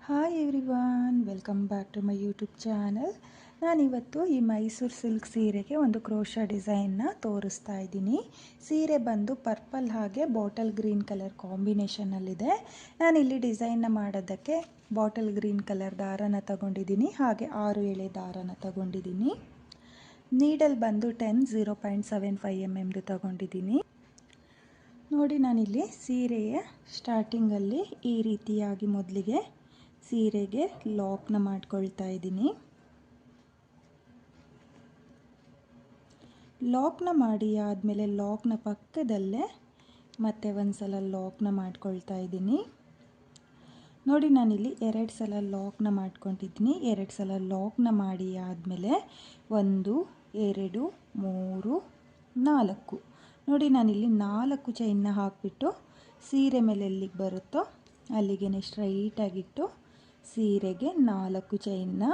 Hi everyone, welcome back to my YouTube channel. ನಾನಿವತ್ತು ಈ Mysuru silk ಸೀರೆಗೆ ಒಂದು ಕ್ರೋಶಾ ಡಿಸೈನ್ನ ತೋರಿಸ್ತಾ ಇದ್ದೀನಿ. ಸೀರೆ ಬಂದು ಪರ್ಪಲ್ ಹಾಗೆ ಬಾಟಲ್ ಗ್ರೀನ್ ಕಲರ್ ಕಾಂಬಿನೇಷನಲ್ಲಿದೆ. ನಾನಿಲ್ಲಿ ಡಿಸೈನ್ನ ಮಾಡೋದಕ್ಕೆ ಬಾಟಲ್ ಗ್ರೀನ್ ಕಲರ್ ದಾರನ ತಗೊಂಡಿದ್ದೀನಿ, ಹಾಗೆ 6 ಎಳೆ ದಾರನ ತಗೊಂಡಿದ್ದೀನಿ. ನೀಡಲ್ ಬಂದು 0.75 mm ತಗೊಂಡಿದ್ದೀನಿ. ನೋಡಿ, ನಾನಿಲ್ಲಿ ಸೀರೆಯ ಸ್ಟಾರ್ಟಿಂಗಲ್ಲಿ ಈ ರೀತಿಯಾಗಿ ಮೊದಲಿಗೆ ಸೀರೆಗೆ ಲಾಕ್ನ ಮಾಡ್ಕೊಳ್ತಾ ಇದ್ದೀನಿ. ಲಾಕ್ನ ಮಾಡಿ ಆದಮೇಲೆ ಲಾಕ್ನ ಪಕ್ಕದಲ್ಲೇ ಮತ್ತೆ ಒಂದು ಸಲ ಲಾಕ್ನ ಮಾಡ್ಕೊಳ್ತಾ ಇದ್ದೀನಿ. ನೋಡಿ, ನಾನಿಲ್ಲಿ 2 ಸಲ ಲಾಕ್ನ ಮಾಡ್ಕೊಂಡಿದ್ದೀನಿ. 2 ಸಲ ಲಾಕ್ನ ಮಾಡಿ ಆದಮೇಲೆ 1 2 3 4 ನೋಡಿ, ನಾನಿಲ್ಲಿ 4 ಚೈನ್ನ ಹಾಕಿಬಿಟ್ಟು ಸೀರೆ ಮೇಲೆ ಎಲ್ಲಿಗೆ ಬರುತ್ತೋ ಅಲ್ಲಿಗೆ ಸ್ಟ್ರೈಟಾಗಿಟ್ಟು ಸೀರೆಗೆ 4 ಚೈನ್ನ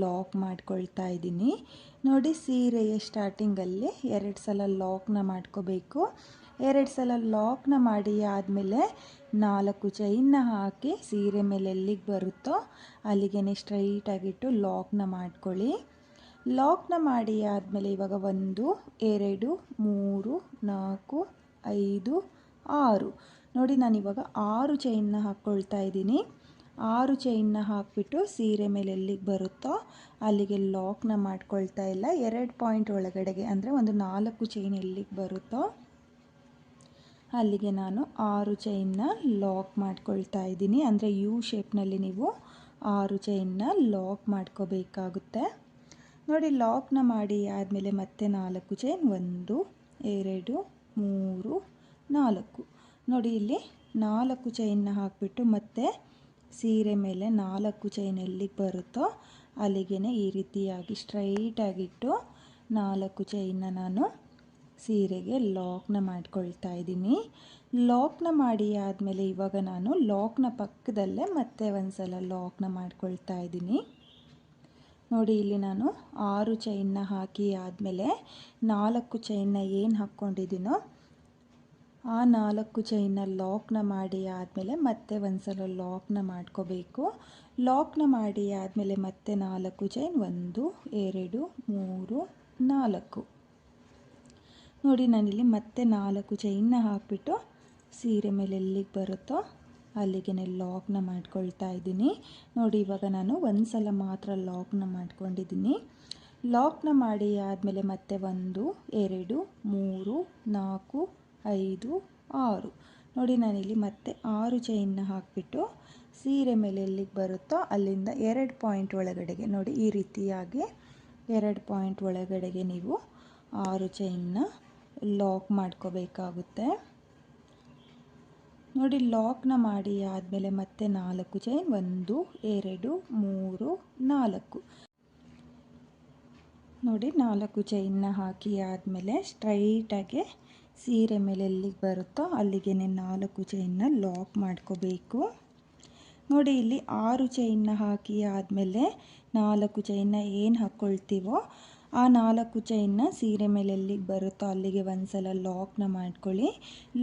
ಲಾಕ್ ಮಾಡ್ಕೊಳ್ತಾ ಇದ್ದೀನಿ. ನೋಡಿ, ಸೀರೆಯ ಸ್ಟಾರ್ಟಿಂಗಲ್ಲಿ 2 ಸಲ ಲಾಕ್ನ ಮಾಡ್ಕೋಬೇಕು. 2 ಸಲ ಲಾಕ್ನ ಮಾಡಿ ಆದಮೇಲೆ 4 ಚೈನ್ನ ಹಾಕಿ ಸೀರೆ ಮೇಲೆ ಎಲ್ಲಿಗೆ ಬರುತ್ತೋ ಅಲ್ಲಿಗೆ ಸ್ಟ್ರೈಟಾಗಿಟ್ಟು ಲಾಕ್ನ ಮಾಡ್ಕೊಳ್ಳಿ. ಲಾಕ್ನ ಮಾಡಿ ಆದಮೇಲೆ ಇವಾಗ 1 2 3 4 5 6 ನೋಡಿ, ನಾನಿವಾಗ 6 ಚೈನ್ನ ಹಾಕ್ಕೊಳ್ತಾ ಇದ್ದೀನಿ. 6 ಚೈನ್ನ ಹಾಕಿಬಿಟ್ಟು ಸೀರೆ ಮೇಲೆ ಎಲ್ಲಿಗೆ ಬರುತ್ತೋ ಅಲ್ಲಿಗೆ ಲಾಕ್ನ ಮಾಡ್ಕೊಳ್ತಾ ಇಲ್ಲ. 2 ಪಾಯಿಂಟ್ ಒಳಗಡೆಗೆ ಅಂದರೆ ಒಂದು 4 ಚೈನ್ ಎಲ್ಲಿಗೆ ಬರುತ್ತೋ ಅಲ್ಲಿಗೆ ನಾನು 6 ಚೈನ್ನ ಲಾಕ್ ಮಾಡ್ಕೊಳ್ತಾ ಇದ್ದೀನಿ. ಅಂದರೆ ಯು ಶೇಪ್ನಲ್ಲಿ ನೀವು 6 ಚೈನ್ನ ಲಾಕ್ ಮಾಡ್ಕೋಬೇಕಾಗುತ್ತೆ. ನೋಡಿ, ಲಾಕ್ನ ಮಾಡಿ ಆದಮೇಲೆ ಮತ್ತೆ 4 ಚೈನ್ 1 2 3 4 ನೋಡಿ, ಇಲ್ಲಿ 4 ಚೈನ್ನ ಹಾಕಿಬಿಟ್ಟು ಮತ್ತೆ ಸೀರೆ ಮೇಲೆ 4 ಚೈನ್ ಎಲ್ಲಿಗೆ ಬರುತ್ತೋ ಅಲ್ಲಿಗೆ ಈ ರೀತಿಯಾಗಿ ಸ್ಟ್ರೈಟಾಗಿಟ್ಟು 4 ಚೈನ್ನ ನಾನು ಸೀರೆಗೆ ಲಾಕ್ನ ಮಾಡ್ಕೊಳ್ತಾ ಇದ್ದೀನಿ. ಲಾಕ್ನ ಮಾಡಿ ಆದಮೇಲೆ ಇವಾಗ ನಾನು ಲಾಕ್ನ ಪಕ್ಕದಲ್ಲೇ ಮತ್ತೆ ಒಂದು ಸಲ ಲಾಕ್ನ ಮಾಡ್ಕೊಳ್ತಾ ಇದ್ದೀನಿ. ನೋಡಿ, ಇಲ್ಲಿ ನಾನು 6 ಚೈನ್ನ ಹಾಕಿ ಆದಮೇಲೆ 4 ಚೈನ್ನ ಏನು ಹಾಕ್ಕೊಂಡಿದ್ದೀನೋ ಆ 4 ಚೈನ್ನ ಲಾಕ್ನ ಮಾಡಿ ಆದಮೇಲೆ ಮತ್ತೆ ಒಂದು ಸಲ ಲಾಕ್ನ ಮಾಡ್ಕೋಬೇಕು. ಲಾಕ್ನ ಮಾಡಿ ಆದಮೇಲೆ ಮತ್ತೆ 4 ಚೈನ್ 1 2 3 4 ನೋಡಿ, ನಾನಿಲ್ಲಿ ಮತ್ತೆ 4 ಚೈನ್ನ ಹಾಕಿಬಿಟ್ಟು ಸೀರೆ ಮೇಲೆ ಎಲ್ಲಿಗೆ ಬರುತ್ತೋ ಅಲ್ಲಿಗೆ ಲಾಕ್ನ ಮಾಡ್ಕೊಳ್ತಾ ಇದ್ದೀನಿ. ನೋಡಿ, ಇವಾಗ ನಾನು ಒಂದು ಸಲ ಮಾತ್ರ ಲಾಕ್ನ ಮಾಡ್ಕೊಂಡಿದ್ದೀನಿ. ಲಾಕ್ನ ಮಾಡಿ ಆದಮೇಲೆ ಮತ್ತೆ 1 2 3 4 5 6 ನೋಡಿ, ನಾನಿಲ್ಲಿ ಮತ್ತೆ 6 ಚೈನ್ನ ಹಾಕಿಬಿಟ್ಟು ಸೀರೆ ಮೇಲೆ ಎಲ್ಲಿಗೆ ಬರುತ್ತೋ ಅಲ್ಲಿಂದ 2 ಪಾಯಿಂಟ್ ಒಳಗಡೆಗೆ ನೋಡಿ, ಈ ರೀತಿಯಾಗಿ 2 ಪಾಯಿಂಟ್ ಒಳಗಡೆಗೆ ನೀವು 6 ಚೈನ್ನ ಲಾಕ್ ಮಾಡ್ಕೋಬೇಕಾಗುತ್ತೆ. ನೋಡಿ, ಲಾಕ್ನ ಮಾಡಿ ಆದಮೇಲೆ ಮತ್ತೆ 4 ಚೈನ್ 1 2 3 4 ನೋಡಿ, 4 ಚೈನ್ನ ಹಾಕಿ ಆದಮೇಲೆ ಸ್ಟ್ರೈಟಾಗಿ ಸೀರೆ ಮೇಲೆ ಎಲ್ಲಿಗೆ ಬರುತ್ತೋ ಅಲ್ಲಿಗೆ 4 ಚೈನ್ನ ಲಾಕ್ ಮಾಡ್ಕೋಬೇಕು. ನೋಡಿ, ಇಲ್ಲಿ 6 ಚೈನ್ನ ಹಾಕಿ ಆದಮೇಲೆ 4 ಚೈನ್ನ ಏನು ಹಾಕ್ಕೊಳ್ತೀವೋ ಆ 4 ಚೈನ್ನ ಸೀರೆ ಮೇಲೆ ಎಲ್ಲಿಗೆ ಬರುತ್ತೋ ಅಲ್ಲಿಗೆ ಒಂದು ಸಲ ಲಾಕ್ನ ಮಾಡ್ಕೊಳ್ಳಿ.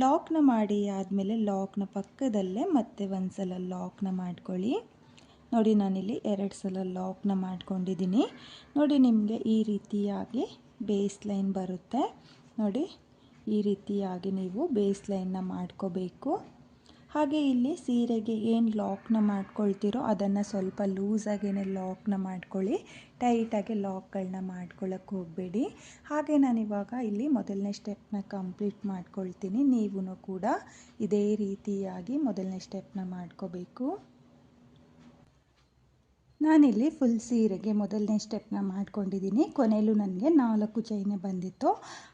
ಲಾಕ್ನ ಮಾಡಿ ಆದಮೇಲೆ ಲಾಕ್ನ ಪಕ್ಕದಲ್ಲೇ ಮತ್ತೆ ಒಂದು ಸಲ ಲಾಕ್ನ ಮಾಡ್ಕೊಳ್ಳಿ. ನೋಡಿ, ನಾನಿಲ್ಲಿ 2 ಸಲ ಲಾಕ್ನ ಮಾಡ್ಕೊಂಡಿದ್ದೀನಿ. ನೋಡಿ, ನಿಮಗೆ ಈ ರೀತಿಯಾಗಿ ಬೇಸ್ ಲೈನ್ ಬರುತ್ತೆ. ನೋಡಿ, ಈ ರೀತಿಯಾಗಿ ನೀವು ಬೇಸ್ ಲೈನ್ನ ಮಾಡ್ಕೋಬೇಕು. ಹಾಗೆ ಇಲ್ಲಿ ಸೀರೆಗೆ ಏನು ಲಾಕ್ನ ಮಾಡ್ಕೊಳ್ತೀರೋ ಅದನ್ನು ಸ್ವಲ್ಪ ಲೂಸಾಗೇ ಲಾಕ್ನ ಮಾಡ್ಕೊಳ್ಳಿ. ಟೈಟಾಗಿ ಲಾಕ್ಗಳನ್ನ ಮಾಡ್ಕೊಳ್ಳೋಕ್ಕೆ ಹೋಗಬೇಡಿ. ಹಾಗೆ ನಾನಿವಾಗ ಇಲ್ಲಿ ಮೊದಲನೇ ಸ್ಟೆಪ್ನ ಕಂಪ್ಲೀಟ್ ಮಾಡ್ಕೊಳ್ತೀನಿ. ನೀವು ಕೂಡ ಇದೇ ರೀತಿಯಾಗಿ ಮೊದಲನೇ ಸ್ಟೆಪ್ನ ಮಾಡ್ಕೋಬೇಕು. ನಾನಿಲ್ಲಿ ಫುಲ್ ಸೀರೆಗೆ ಮೊದಲನೇ ಸ್ಟೆಪ್ನ ಮಾಡ್ಕೊಂಡಿದ್ದೀನಿ. ಕೊನೆಯಲ್ಲೂ ನನಗೆ 4 ಚೈನೇ ಬಂದಿತ್ತು,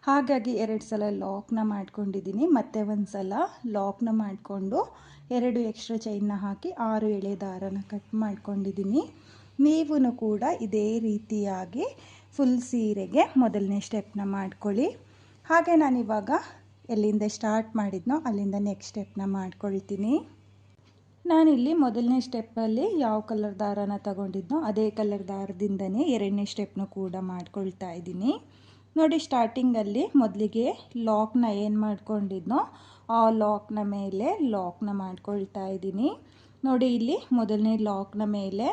ಹಾಗಾಗಿ 2 ಸಲ ಲಾಕ್ನ ಮಾಡ್ಕೊಂಡಿದ್ದೀನಿ. ಮತ್ತೆ ಒಂದು ಸಲ ಲಾಕ್ನ ಮಾಡಿಕೊಂಡು 2 ಎಕ್ಸ್ಟ್ರಾ ಚೈನ್ನ ಹಾಕಿ 6 ಎಳೆ ದಾರನ ಕಟ್ ಮಾಡ್ಕೊಂಡಿದ್ದೀನಿ. ನೀವು ಕೂಡ ಇದೇ ರೀತಿಯಾಗಿ ಫುಲ್ ಸೀರೆಗೆ ಮೊದಲನೇ ಸ್ಟೆಪ್ನ ಮಾಡ್ಕೊಳ್ಳಿ. ಹಾಗೆ ನಾನಿವಾಗ ಎಲ್ಲಿಂದ ಸ್ಟಾರ್ಟ್ ಮಾಡಿದ್ನೋ ಅಲ್ಲಿಂದ ನೆಕ್ಸ್ಟ್ ಸ್ಟೆಪ್ನ ಮಾಡ್ಕೊಳ್ತೀನಿ. ನಾನಿಲ್ಲಿ ಮೊದಲನೇ ಸ್ಟೆಪ್ಪಲ್ಲಿ ಯಾವ ಕಲರ್ ದಾರನ ತಗೊಂಡಿದ್ನೋ ಅದೇ ಕಲರ್ ದಾರದಿಂದನೇ 2ನೇ ಸ್ಟೆಪ್ನು ಕೂಡ ಮಾಡ್ಕೊಳ್ತಾ ಇದ್ದೀನಿ. ನೋಡಿ, ಸ್ಟಾರ್ಟಿಂಗಲ್ಲಿ ಮೊದಲಿಗೆ ಲಾಕ್ನ ಏನು ಮಾಡ್ಕೊಂಡಿದ್ನೋ ಆ ಲಾಕ್ನ ಮೇಲೆ ಲಾಕ್ನ ಮಾಡ್ಕೊಳ್ತಾ ಇದ್ದೀನಿ. ನೋಡಿ ಇಲ್ಲಿ ಮೊದಲನೇ ಲಾಕ್ನ ಮೇಲೆ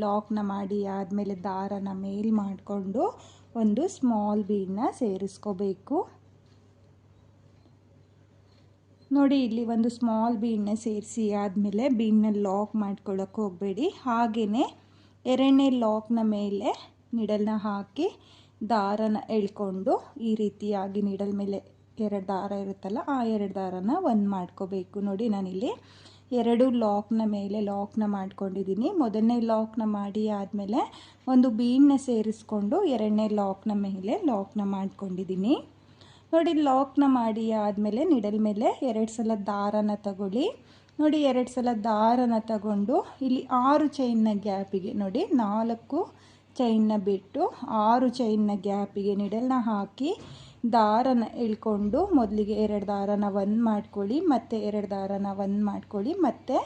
ಲಾಕ್ನ ಮಾಡಿ ಆದಮೇಲೆ ದಾರನ ಮೇಲ್ ಮಾಡಿಕೊಂಡು ಒಂದು ಸ್ಮಾಲ್ ಬೀಡನ್ನ ಸೇರಿಸ್ಕೋಬೇಕು. ನೋಡಿ ಇಲ್ಲಿ ಒಂದು ಸ್ಮಾಲ್ ಬೀಡನ್ನ ಸೇರಿಸಿ ಆದಮೇಲೆ ಬೀಡನ್ನ ಲಾಕ್ ಮಾಡ್ಕೊಳ್ಳೋಕೆ ಹೋಗಬೇಡಿ. ಹಾಗೆಯೇ ಎರಡನೇ ಲಾಕ್ನ ಮೇಲೆ ನಿಡಲ್ನ ಹಾಕಿ ದಾರನ ಎಳ್ಕೊಂಡು ಈ ರೀತಿಯಾಗಿ ನಿಡಲ್ ಮೇಲೆ 2 ದಾರ ಇರುತ್ತಲ್ಲ ಆ 2 ದಾರನ ಒಂದು ಮಾಡ್ಕೋಬೇಕು. ನೋಡಿ ನಾನಿಲ್ಲಿ 2 ಲಾಕ್ನ ಮೇಲೆ ಲಾಕ್ನ ಮಾಡ್ಕೊಂಡಿದ್ದೀನಿ. ಮೊದಲನೇ ಲಾಕ್ನ ಮಾಡಿ ಆದಮೇಲೆ ಒಂದು ಬೀಡನ್ನ ಸೇರಿಸ್ಕೊಂಡು ಎರಡನೇ ಲಾಕ್ನ ಮೇಲೆ ಲಾಕ್ನ ಮಾಡ್ಕೊಂಡಿದ್ದೀನಿ. ನೋಡಿ ಲಾಕ್ನ ಮಾಡಿ ಆದಮೇಲೆ ನಿಡಲ್ ಮೇಲೆ 2 ಸಲ ದಾರನ ತಗೊಳ್ಳಿ. ನೋಡಿ 2 ಸಲ ದಾರನ ತಗೊಂಡು ಇಲ್ಲಿ 6 ಚೈನ್ನ ಗ್ಯಾಪಿಗೆ ನೋಡಿ 4 ಚೈನ್ನ ಬಿಟ್ಟು 6 ಚೈನ್ನ ಗ್ಯಾಪಿಗೆ ನಿಡಲ್ನ ಹಾಕಿ ದಾರನ ಎಳ್ಕೊಂಡು ಮೊದಲಿಗೆ 2 ದಾರನ ಒಂದು ಮಾಡ್ಕೊಳ್ಳಿ, ಮತ್ತೆ 2 ದಾರನ ಒಂದು ಮಾಡ್ಕೊಳ್ಳಿ, ಮತ್ತೆ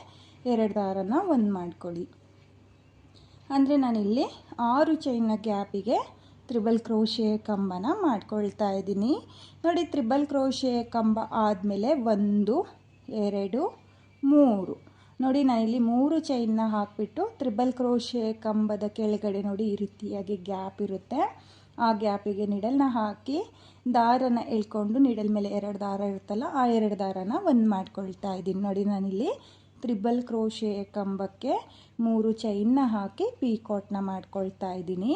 2 ದಾರನ ಒಂದು ಮಾಡ್ಕೊಳ್ಳಿ. ಅಂದರೆ ನಾನಿಲ್ಲಿ 6 ಚೈನ್ನ ಗ್ಯಾಪಿಗೆ ತ್ರಿಬಲ್ ಕ್ರೋಶೆ ಕಂಬನ ಮಾಡ್ಕೊಳ್ತಾ ಇದ್ದೀನಿ. ನೋಡಿ ತ್ರಿಬಲ್ ಕ್ರೋಶೆ ಕಂಬ ಆದಮೇಲೆ 1 2 3 ನೋಡಿ ನಾನಿಲ್ಲಿ 3 ಚೈನ್ನ ಹಾಕಿಬಿಟ್ಟು ತ್ರಿಬಲ್ ಕ್ರೋಶೆ ಕಂಬದ ಕೆಳಗಡೆ ನೋಡಿ ಈ ರೀತಿಯಾಗಿ ಗ್ಯಾಪ್ ಇರುತ್ತೆ. ಆ ಗ್ಯಾಪಿಗೆ ನಿಡಲ್ನ ಹಾಕಿ ದಾರನ ಎಳ್ಕೊಂಡು ನಿಡಲ್ ಮೇಲೆ 2 ದಾರ ಇರುತ್ತಲ್ಲ ಆ 2 ದಾರನ ಒಂದು ಮಾಡ್ಕೊಳ್ತಾ ಇದ್ದೀನಿ. ನೋಡಿ ನಾನಿಲ್ಲಿ ತ್ರಿಬಲ್ ಕ್ರೋಶೆ ಕಂಬಕ್ಕೆ 3 ಚೈನ್ನ ಹಾಕಿ ಪೀಕಾಟ್ನ ಮಾಡ್ಕೊಳ್ತಾ ಇದ್ದೀನಿ.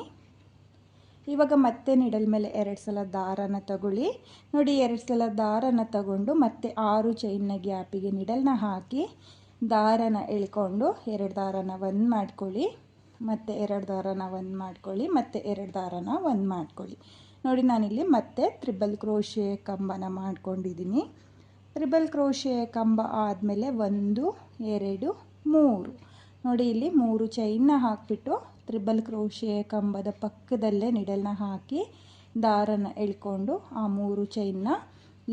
ಇವಾಗ ಮತ್ತೆ ನಿಡಲ್ ಮೇಲೆ 2 ಸಲ ದಾರನ ತಗೊಳ್ಳಿ. ನೋಡಿ 2 ಸಲ ದಾರನ ತಗೊಂಡು ಮತ್ತೆ 6 ಚೈನ್ನ ಗ್ಯಾಪಿಗೆ ನಿಡಲ್ನ ಹಾಕಿ ದಾರನ ಎಳ್ಕೊಂಡು 2 ದಾರನ ಒಂದು ಮಾಡ್ಕೊಳ್ಳಿ, ಮತ್ತೆ 2 ದಾರನ ಒಂದು ಮಾಡ್ಕೊಳ್ಳಿ, ಮತ್ತೆ 2 ದಾರನ ಒಂದು ಮಾಡ್ಕೊಳ್ಳಿ. ನೋಡಿ ನಾನಿಲ್ಲಿ ಮತ್ತೆ ತ್ರಿಬಲ್ ಕ್ರೋಶೆ ಕಂಬನ ಮಾಡ್ಕೊಂಡಿದ್ದೀನಿ. ತ್ರಿಬಲ್ ಕ್ರೋಶೆ ಕಂಬ ಆದಮೇಲೆ 1 2 3 ನೋಡಿ ಇಲ್ಲಿ 3 ಚೈನ್ನ ಹಾಕಿಬಿಟ್ಟು ತ್ರಿಬಲ್ ಕ್ರೋಶೆ ಕಂಬದ ಪಕ್ಕದಲ್ಲೇ ನಿಡಲ್ನ ಹಾಕಿ ದಾರನ ಎಳ್ಕೊಂಡು ಆ 3 ಚೈನ್ನ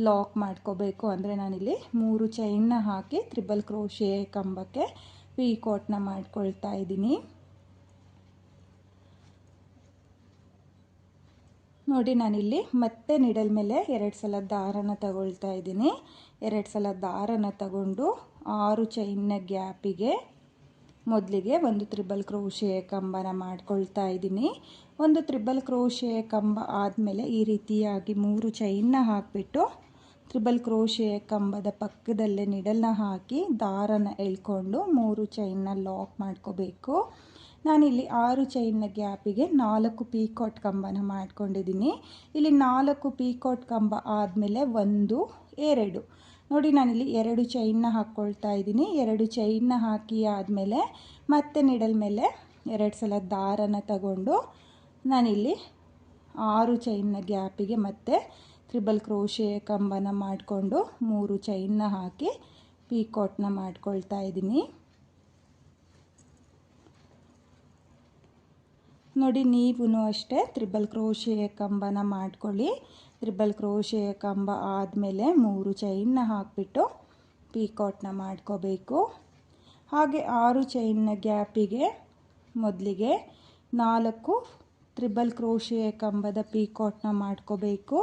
ಲಾಕ್ ಮಾಡ್ಕೋಬೇಕು. ಅಂದರೆ ನಾನಿಲ್ಲಿ 3 ಚೈನ್ನ ಹಾಕಿ ತ್ರಿಬಲ್ ಕ್ರೋಶೆ ಕಂಬಕ್ಕೆ ಪೀಕಾಟ್ನ ಮಾಡ್ಕೊಳ್ತಾ ಇದ್ದೀನಿ. ನೋಡಿ ನಾನಿಲ್ಲಿ ಮತ್ತೆ ನಿಡಲ್ ಮೇಲೆ 2 ಸಲ ದಾರನ ತಗೊಳ್ತಾ ಇದ್ದೀನಿ. 2 ಸಲ ದಾರನ ತಗೊಂಡು 6 ಚೈನ್ನ ಗ್ಯಾಪಿಗೆ ಮೊದಲಿಗೆ ಒಂದು ತ್ರಿಬಲ್ ಕ್ರೋಶೆ ಕಂಬನ ಮಾಡ್ಕೊಳ್ತಾ ಇದ್ದೀನಿ. ಒಂದು ತ್ರಿಬಲ್ ಕ್ರೋಶೆ ಕಂಬ ಆದಮೇಲೆ ಈ ರೀತಿಯಾಗಿ 3 ಚೈನ್ನ ಹಾಕಿಬಿಟ್ಟು ತ್ರಿಬಲ್ ಕ್ರೋಶೆ ಕಂಬದ ಪಕ್ಕದಲ್ಲೇ ನಿಡಲ್ನ ಹಾಕಿ ದಾರನ ಎಳ್ಕೊಂಡು 3 ಚೈನ್ನ ಲಾಕ್ ಮಾಡ್ಕೋಬೇಕು. ನಾನಿಲ್ಲಿ 6 ಚೈನ್ನ ಗ್ಯಾಪಿಗೆ 4 ಪೀಕಾಟ್ ಕಂಬನ ಮಾಡ್ಕೊಂಡಿದ್ದೀನಿ. ಇಲ್ಲಿ 4 ಪೀಕಾಟ್ ಕಂಬ ಆದಮೇಲೆ 1 2 ನೋಡಿ ನಾನಿಲ್ಲಿ 2 ಚೈನ್ನ ಹಾಕ್ಕೊಳ್ತಾ ಇದ್ದೀನಿ. 2 ಚೈನ್ನ ಹಾಕಿ ಆದಮೇಲೆ ಮತ್ತೆ ನಿಡಲ್ ಮೇಲೆ 2 ಸಲ ದಾರನ ತಗೊಂಡು ನಾನಿಲ್ಲಿ 6 ಚೈನ್ನ ಗ್ಯಾಪಿಗೆ ಮತ್ತೆ ತ್ರಿಬಲ್ ಕ್ರೋಶೆ ಕಂಬನ ಮಾಡಿಕೊಂಡು 3 ಚೈನ್ನ ಹಾಕಿ ಪೀಕಾಟ್ನ ಮಾಡ್ಕೊಳ್ತಾ ಇದ್ದೀನಿ. ನೋಡಿ ನೀವು ಅಷ್ಟೇ ತ್ರಿಬಲ್ ಕ್ರೋಶೆ ಕಂಬನ ಮಾಡ್ಕೊಳ್ಳಿ. ತ್ರಿಬಲ್ ಕ್ರೋಶೆ ಕಂಬ ಆದಮೇಲೆ 3 ಚೈನ್ನ ಹಾಕಿಬಿಟ್ಟು ಪೀಕಾಟ್ನ ಮಾಡ್ಕೋಬೇಕು. ಹಾಗೆ 6 ಚೈನ್ನ ಗ್ಯಾಪಿಗೆ ಮೊದಲಿಗೆ 4 ತ್ರಿಬಲ್ ಕ್ರೋಶೆ ಕಂಬದ ಪೀಕಾಟ್ನ ಮಾಡ್ಕೋಬೇಕು.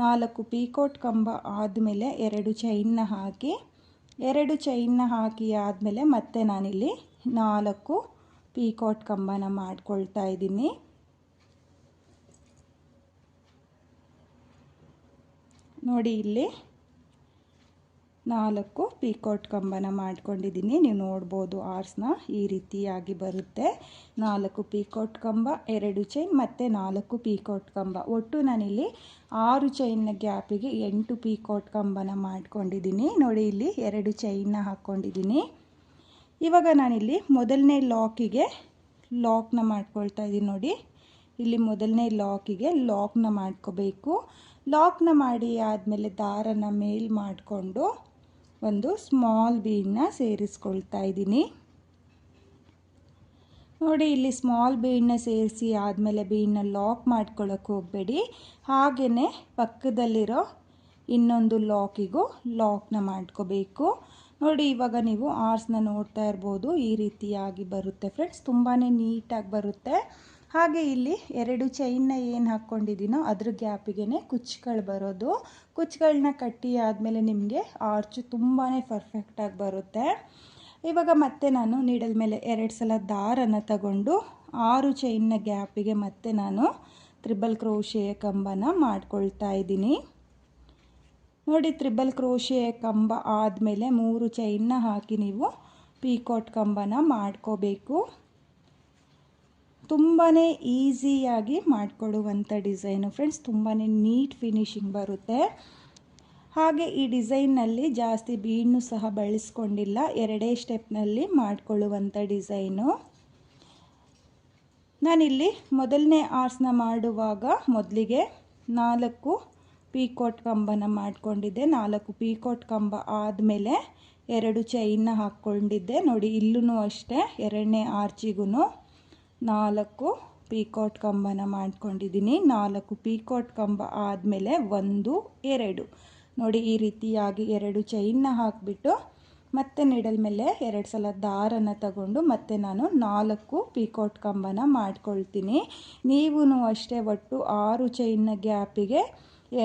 4 ಪೀಕಾಟ್ ಕಂಬ ಆದಮೇಲೆ 2 ಚೈನ್ನ ಹಾಕಿ 2 ಚೈನ್ನ ಹಾಕಿ ಆದಮೇಲೆ ಮತ್ತೆ ನಾನಿಲ್ಲಿ 4 ಪೀಕಾಟ್ ಕಂಬನ ಮಾಡ್ಕೊಳ್ತಾ ಇದ್ದೀನಿ. ನೋಡಿ ಇಲ್ಲಿ 4 ಪೀಕಾಟ್ ಕಂಬನ ಮಾಡ್ಕೊಂಡಿದ್ದೀನಿ. ನೀವು ನೋಡ್ಬೋದು ಆರ್ಸ್ನ ಈ ರೀತಿಯಾಗಿ ಬರುತ್ತೆ. 4 ಪೀಕಾಟ್ ಕಂಬ, 2 ಚೈನ್ ಮತ್ತು 4 ಪೀಕಾಟ್ ಕಂಬ, ಒಟ್ಟು ನಾನಿಲ್ಲಿ 6 ಚೈನ್ನ ಗ್ಯಾಪಿಗೆ 8 ಪೀಕಾಟ್ ಕಂಬನ ಮಾಡ್ಕೊಂಡಿದ್ದೀನಿ. ನೋಡಿ ಇಲ್ಲಿ 2 ಚೈನ್ನ ಹಾಕ್ಕೊಂಡಿದ್ದೀನಿ. ಇವಾಗ ನಾನಿಲ್ಲಿ ಮೊದಲನೇ ಲಾಕಿಗೆ ಲಾಕ್ನ ಮಾಡ್ಕೊಳ್ತಾ ಇದ್ದೀನಿ. ನೋಡಿ ಇಲ್ಲಿ ಮೊದಲನೇ ಲಾಕಿಗೆ ಲಾಕ್ನ ಮಾಡ್ಕೋಬೇಕು. ಲಾಕ್ನ ಮಾಡಿ ಆದಮೇಲೆ ದಾರನ ಮೇಲ್ ಮಾಡಿಕೊಂಡು ಒಂದು ಸ್ಮಾಲ್ ಬೀಡನ್ನ ಸೇರಿಸ್ಕೊಳ್ತಾ ಇದ್ದೀನಿ. ನೋಡಿ ಇಲ್ಲಿ ಸ್ಮಾಲ್ ಬೀಡನ್ನ ಸೇರಿಸಿ ಆದಮೇಲೆ ಬೀಡನ್ನ ಲಾಕ್ ಮಾಡ್ಕೊಳ್ಳೋಕೆ ಹೋಗಬೇಡಿ. ಹಾಗೆಯೇ ಪಕ್ಕದಲ್ಲಿರೋ ಇನ್ನೊಂದು ಲಾಕಿಗೂ ಲಾಕ್ನ ಮಾಡ್ಕೋಬೇಕು. ನೋಡಿ ಇವಾಗ ನೀವು ಆರ್ಸ್ನ ನೋಡ್ತಾ ಇರ್ಬೋದು, ಈ ರೀತಿಯಾಗಿ ಬರುತ್ತೆ ಫ್ರೆಂಡ್ಸ್, ತುಂಬಾ ನೀಟಾಗಿ ಬರುತ್ತೆ. ಹಾಗೆ ಇಲ್ಲಿ 2 ಚೈನ್ನ ಏನು ಹಾಕ್ಕೊಂಡಿದ್ದೀನೋ ಅದ್ರ ಗ್ಯಾಪಿಗೆ ಕುಚ್ಚುಗಳು ಬರೋದು. ಕುಚ್ಚುಗಳನ್ನ ಕಟ್ಟಿ ಆದಮೇಲೆ ನಿಮಗೆ ಆರ್ಚು ತುಂಬಾ ಪರ್ಫೆಕ್ಟಾಗಿ ಬರುತ್ತೆ. ಇವಾಗ ಮತ್ತೆ ನಾನು ನೀಡಲ್ ಮೇಲೆ 2 ಸಲ ದಾರನ ತಗೊಂಡು 6 ಚೈನ್ನ ಗ್ಯಾಪಿಗೆ ಮತ್ತೆ ನಾನು ತ್ರಿಬಲ್ ಕ್ರೋಶೆಯ ಕಂಬನ ಮಾಡ್ಕೊಳ್ತಾ ಇದ್ದೀನಿ. ನೋಡಿ, ತ್ರಿಬಲ್ ಕ್ರೋಶೆಯ ಕಂಬ ಆದಮೇಲೆ 3 ಚೈನ್ನ ಹಾಕಿ ನೀವು ಪೀಕಾಟ್ ಕಂಬನ ಮಾಡ್ಕೋಬೇಕು. ತುಂಬಾ ಈಸಿಯಾಗಿ ಮಾಡಿಕೊಡುವಂಥ ಡಿಸೈನು ಫ್ರೆಂಡ್ಸ್, ತುಂಬಾ ನೀಟ್ ಫಿನಿಶಿಂಗ್ ಬರುತ್ತೆ. ಹಾಗೆ ಈ ಡಿಸೈನ್ನಲ್ಲಿ ಜಾಸ್ತಿ ಬೀಡ್ನು ಸಹ ಬಳಸ್ಕೊಂಡಿಲ್ಲ, 2 ಸ್ಟೆಪ್ನಲ್ಲಿ ಮಾಡಿಕೊಳ್ಳುವಂಥ ಡಿಸೈನು. ನಾನಿಲ್ಲಿ ಮೊದಲನೇ ಆರ್ಸ್ನ ಮಾಡುವಾಗ ಮೊದಲಿಗೆ 4 ಪೀಕಾಟ್ ಕಂಬನ ಮಾಡಿಕೊಂಡಿದ್ದೆ. 4 ಪೀಕಾಟ್ ಕಂಬ ಆದಮೇಲೆ 2 ಚೈನ್ನ ಹಾಕ್ಕೊಂಡಿದ್ದೆ. ನೋಡಿ, ಇಲ್ಲೂ ಅಷ್ಟೇ 2ನೇ ಆರ್ಚಿಗೂ 4 ಪೀಕಾಟ್ ಕಂಬನ ಮಾಡ್ಕೊಂಡಿದ್ದೀನಿ. 4 ಪೀಕಾಟ್ ಕಂಬ ಆದಮೇಲೆ 1 2 ನೋಡಿ, ಈ ರೀತಿಯಾಗಿ 2 ಚೈನ್ನ ಹಾಕಿಬಿಟ್ಟು ಮತ್ತೆ ನೀಡಲ್ ಮೇಲೆ 2 ಸಲ ದಾರನ ತಗೊಂಡು ಮತ್ತೆ ನಾನು 4 ಪೀಕಾಟ್ ಕಂಬನ ಮಾಡ್ಕೊಳ್ತೀನಿ. ನೀವು ಅಷ್ಟೇ ಒಟ್ಟು 6 ಚೈನ್ನ ಗ್ಯಾಪಿಗೆ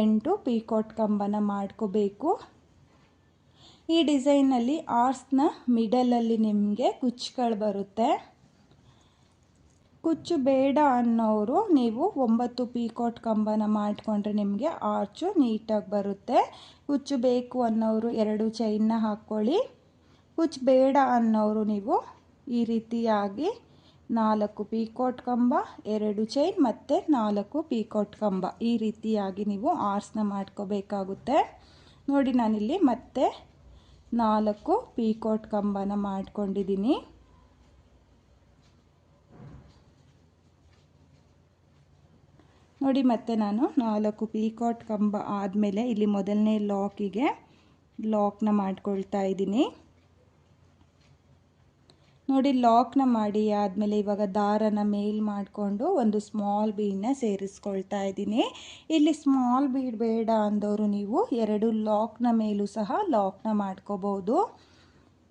8 ಪೀಕಾಟ್ ಕಂಬನ ಮಾಡ್ಕೋಬೇಕು. ಈ ಡಿಸೈನಲ್ಲಿ ಆರ್ಸ್ನ ಮಿಡಲಲ್ಲಿ ನಿಮಗೆ ಕುಚ್ಚುಗಳು ಬರುತ್ತೆ. ಕುಚ್ಚು ಬೇಡ ಅನ್ನೋರು ನೀವು 9 ಪೀಕಾಟ್ ಕಂಬನ ಮಾಡಿಕೊಂಡ್ರೆ ನಿಮಗೆ ಆರ್ಚು ನೀಟಾಗಿ ಬರುತ್ತೆ. ಕುಚ್ಚು ಬೇಕು ಅನ್ನೋರು 2 ಚೈನ್ನ ಹಾಕ್ಕೊಳ್ಳಿ. ಕುಚ್ಚು ಬೇಡ ಅನ್ನೋರು ನೀವು ಈ ರೀತಿಯಾಗಿ 4 ಪೀಕಾಟ್ ಕಂಬ, 2 ಚೈನ್ ಮತ್ತು 4 ಪೀಕಾಟ್ ಕಂಬ ಈ ರೀತಿಯಾಗಿ ನೀವು ಆರ್ಸ್ನ ಮಾಡ್ಕೋಬೇಕಾಗುತ್ತೆ. ನೋಡಿ, ನಾನಿಲ್ಲಿ ಮತ್ತೆ 4 ಪೀಕಾಟ್ ಕಂಬನ ಮಾಡ್ಕೊಂಡಿದ್ದೀನಿ. ನೋಡಿ, ಮತ್ತೆ ನಾನು 4 ಪೀಕಾಟ್ ಕಂಬ ಆದಮೇಲೆ ಇಲ್ಲಿ ಮೊದಲನೇ ಲಾಕಿಗೆ ಲಾಕ್ನ ಮಾಡ್ಕೊಳ್ತಾ ಇದ್ದೀನಿ. ನೋಡಿ, ಲಾಕ್ನ ಮಾಡಿ ಆದಮೇಲೆ ಇವಾಗ ದಾರನ ಮೇಲ್ ಮಾಡಿಕೊಂಡು ಒಂದು ಸ್ಮಾಲ್ ಬೀಡನ್ನ ಸೇರಿಸ್ಕೊಳ್ತಾ ಇದ್ದೀನಿ. ಇಲ್ಲಿ ಸ್ಮಾಲ್ ಬೀಡ್ ಬೇಡ ಅಂದವರು ನೀವು 2 ಲಾಕ್ನ ಮೇಲೂ ಸಹ ಲಾಕ್ನ ಮಾಡ್ಕೋಬೋದು.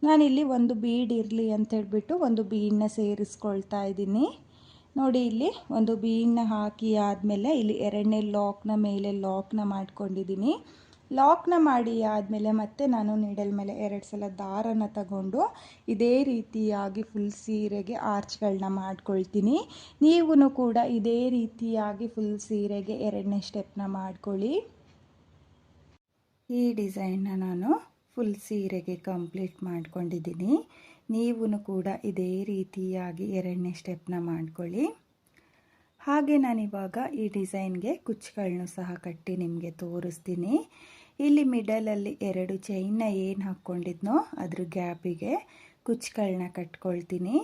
ನಾನಿಲ್ಲಿ ಒಂದು ಬೀಡ್ ಇರಲಿ ಅಂತ ಹೇಳ್ಬಿಟ್ಟು ಒಂದು ಬೀಡನ್ನ ಸೇರಿಸ್ಕೊಳ್ತಾ ಇದ್ದೀನಿ. ನೋಡಿ, ಇಲ್ಲಿ ಒಂದು ಬೀಡನ್ನ ಹಾಕಿ ಆದಮೇಲೆ ಇಲ್ಲಿ 2ನೇ ಲಾಕ್ನ ಮೇಲೆ ಲಾಕ್ನ ಮಾಡ್ಕೊಂಡಿದ್ದೀನಿ. ಲಾಕ್ನ ಮಾಡಿ ಆದಮೇಲೆ ಮತ್ತೆ ನಾನು ನೀಡಲ್ ಮೇಲೆ 2 ಸಲ ದಾರನ ತಗೊಂಡು ಇದೇ ರೀತಿಯಾಗಿ ಫುಲ್ ಸೀರೆಗೆ ಆರ್ಚ್ಗಳನ್ನ ಮಾಡ್ಕೊಳ್ತೀನಿ. ನೀವು ಕೂಡ ಇದೇ ರೀತಿಯಾಗಿ ಫುಲ್ ಸೀರೆಗೆ 2ನೇ ಸ್ಟೆಪ್ನ ಮಾಡ್ಕೊಳ್ಳಿ. ಈ ಡಿಸೈನ್ನ ನಾನು ಫುಲ್ ಸೀರೆಗೆ ಕಂಪ್ಲೀಟ್ ಮಾಡ್ಕೊಂಡಿದ್ದೀನಿ. ನೀವು ಕೂಡ ಇದೇ ರೀತಿಯಾಗಿ 2ನೇ ಸ್ಟೆಪ್ನ ಮಾಡ್ಕೊಳ್ಳಿ. ಹಾಗೆ ನಾನಿವಾಗ ಈ ಡಿಸೈನ್ಗೆ ಕುಚ್ಚುಗಳನ್ನೂ ಸಹ ಕಟ್ಟಿ ನಿಮಗೆ ತೋರಿಸ್ತೀನಿ. ಇಲ್ಲಿ ಮಿಡಲಲ್ಲಿ 2 ಚೈನ್ನ ಏನು ಹಾಕ್ಕೊಂಡಿದ್ನೋ ಅದ್ರ ಗ್ಯಾಪಿಗೆ ಕುಚ್ಚುಗಳನ್ನ ಕಟ್ಕೊಳ್ತೀನಿ.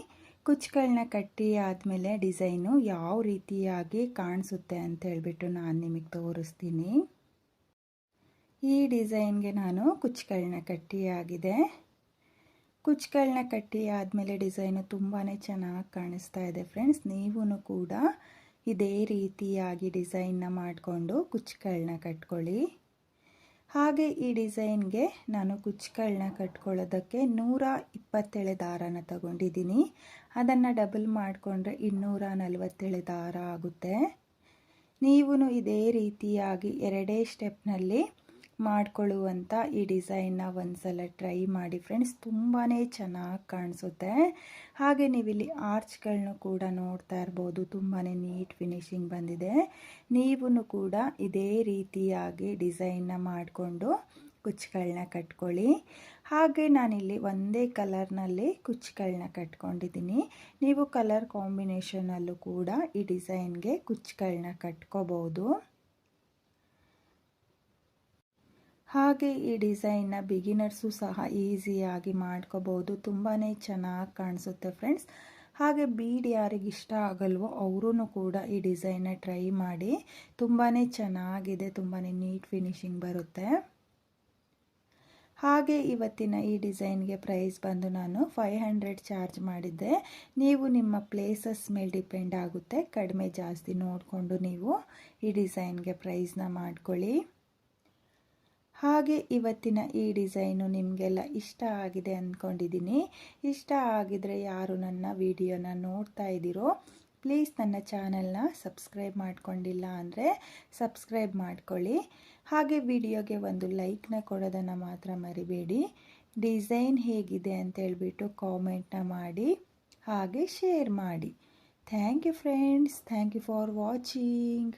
ಕುಚ್ಚುಗಳನ್ನ ಕಟ್ಟಿ ಆದಮೇಲೆ ಡಿಸೈನು ಯಾವ ರೀತಿಯಾಗಿ ಕಾಣಿಸುತ್ತೆ ಅಂತ ಹೇಳ್ಬಿಟ್ಟು ನಾನು ನಿಮಗೆ ತೋರಿಸ್ತೀನಿ. ಈ ಡಿಸೈನ್ಗೆ ನಾನು ಕುಚ್ಚುಗಳನ್ನ ಕಟ್ಟಿ ಆಗಿದೆ. ಕುಚ್ಚುಗಳನ್ನ ಕಟ್ಟಿ ಆದಮೇಲೆ ಡಿಸೈನು ತುಂಬಾ ಚೆನ್ನಾಗಿ ಕಾಣಿಸ್ತಾ ಇದೆ ಫ್ರೆಂಡ್ಸ್. ನೀವು ಕೂಡ ಇದೇ ರೀತಿಯಾಗಿ ಡಿಸೈನ್ನ ಮಾಡಿಕೊಂಡು ಕುಚ್ಚುಗಳನ್ನ ಕಟ್ಕೊಳ್ಳಿ. ಹಾಗೆ ಈ ಡಿಸೈನ್ಗೆ ನಾನು ಕುಚ್ಚುಗಳನ್ನ ಕಟ್ಕೊಳ್ಳೋದಕ್ಕೆ 127 ದಾರನ ತಗೊಂಡಿದ್ದೀನಿ. ಅದನ್ನು ಡಬಲ್ ಮಾಡಿಕೊಂಡ್ರೆ 247 ದಾರ ಆಗುತ್ತೆ. ನೀವು ಇದೇ ರೀತಿಯಾಗಿ 2 ಸ್ಟೆಪ್ನಲ್ಲಿ ಮಾಡಿಕೊಳ್ಳುವಂಥ ಈ ಡಿಸೈನ್ನ ಒಂದ್ಸಲ ಟ್ರೈ ಮಾಡಿ ಫ್ರೆಂಡ್ಸ್, ತುಂಬಾ ಚೆನ್ನಾಗಿ ಕಾಣಿಸುತ್ತೆ. ಹಾಗೆ ನೀವಿಲ್ಲಿ ಆರ್ಚ್ಗಳನ್ನು ಕೂಡ ನೋಡ್ತಾ ಇರ್ಬೋದು, ತುಂಬಾ ನೀಟ್ ಫಿನಿಶಿಂಗ್ ಬಂದಿದೆ. ನೀವು ಕೂಡ ಇದೇ ರೀತಿಯಾಗಿ ಡಿಸೈನ್ನ ಮಾಡಿಕೊಂಡು ಕುಚ್ಚುಗಳನ್ನ ಕಟ್ಕೊಳ್ಳಿ. ಹಾಗೆ ನಾನಿಲ್ಲಿ ಒಂದೇ ಕಲರ್ನಲ್ಲಿ ಕುಚ್ಚುಗಳನ್ನ ಕಟ್ಕೊಂಡಿದ್ದೀನಿ. ನೀವು ಕಲರ್ ಕಾಂಬಿನೇಷನಲ್ಲೂ ಕೂಡ ಈ ಡಿಸೈನ್ಗೆ ಕುಚ್ಚುಗಳನ್ನ ಕಟ್ಕೋಬಹುದು. ಹಾಗೆ ಈ ಡಿಸೈನ್ನ ಬಿಗಿನರ್ಸು ಸಹ ಈಸಿಯಾಗಿ ಮಾಡ್ಕೋಬೋದು. ತುಂಬಾ ಚೆನ್ನಾಗಿ ಕಾಣಿಸುತ್ತೆ ಫ್ರೆಂಡ್ಸ್. ಹಾಗೆ ಬೀಡ್ ಯಾರಿಗಿಷ್ಟ ಆಗಲ್ವೋ ಅವರೂ ಕೂಡ ಈ ಡಿಸೈನ್ನ ಟ್ರೈ ಮಾಡಿ. ತುಂಬಾ ಚೆನ್ನಾಗಿದೆ, ತುಂಬಾ ನೀಟ್ ಫಿನಿಶಿಂಗ್ ಬರುತ್ತೆ. ಹಾಗೆ ಇವತ್ತಿನ ಈ ಡಿಸೈನ್ಗೆ ಪ್ರೈಸ್ ಬಂದು ನಾನು 500 ಚಾರ್ಜ್ ಮಾಡಿದ್ದೆ. ನೀವು ನಿಮ್ಮ ಪ್ಲೇಸಸ್ ಮೇಲೆ ಡಿಪೆಂಡ್ ಆಗುತ್ತೆ, ಕಡಿಮೆ ಜಾಸ್ತಿ ನೋಡಿಕೊಂಡು ನೀವು ಈ ಡಿಸೈನ್ಗೆ ಪ್ರೈಸ್ನ ಮಾಡ್ಕೊಳ್ಳಿ. ಹಾಗೆ ಇವತ್ತಿನ ಈ ಡಿಸೈನು ನಿಮಗೆಲ್ಲ ಇಷ್ಟ ಆಗಿದೆ ಅಂದ್ಕೊಂಡಿದ್ದೀನಿ. ಇಷ್ಟ ಆಗಿದರೆ ಯಾರು ನನ್ನ ವಿಡಿಯೋನ ನೋಡ್ತಾ ಇದ್ದೀರೋ ಪ್ಲೀಸ್ ನನ್ನ ಚಾನಲ್ನ ಸಬ್ಸ್ಕ್ರೈಬ್ ಮಾಡ್ಕೊಂಡಿಲ್ಲ ಅಂದರೆ ಸಬ್ಸ್ಕ್ರೈಬ್ ಮಾಡ್ಕೊಳ್ಳಿ. ಹಾಗೆ ವಿಡಿಯೋಗೆ ಒಂದು ಲೈಕ್ನ ಕೊಡೋದನ್ನು ಮಾತ್ರ ಮರಿಬೇಡಿ. ಡಿಸೈನ್ ಹೇಗಿದೆ ಅಂತೇಳ್ಬಿಟ್ಟು ಕಾಮೆಂಟ್ನ ಮಾಡಿ, ಹಾಗೆ ಶೇರ್ ಮಾಡಿ. Thank you friends, thank you for watching.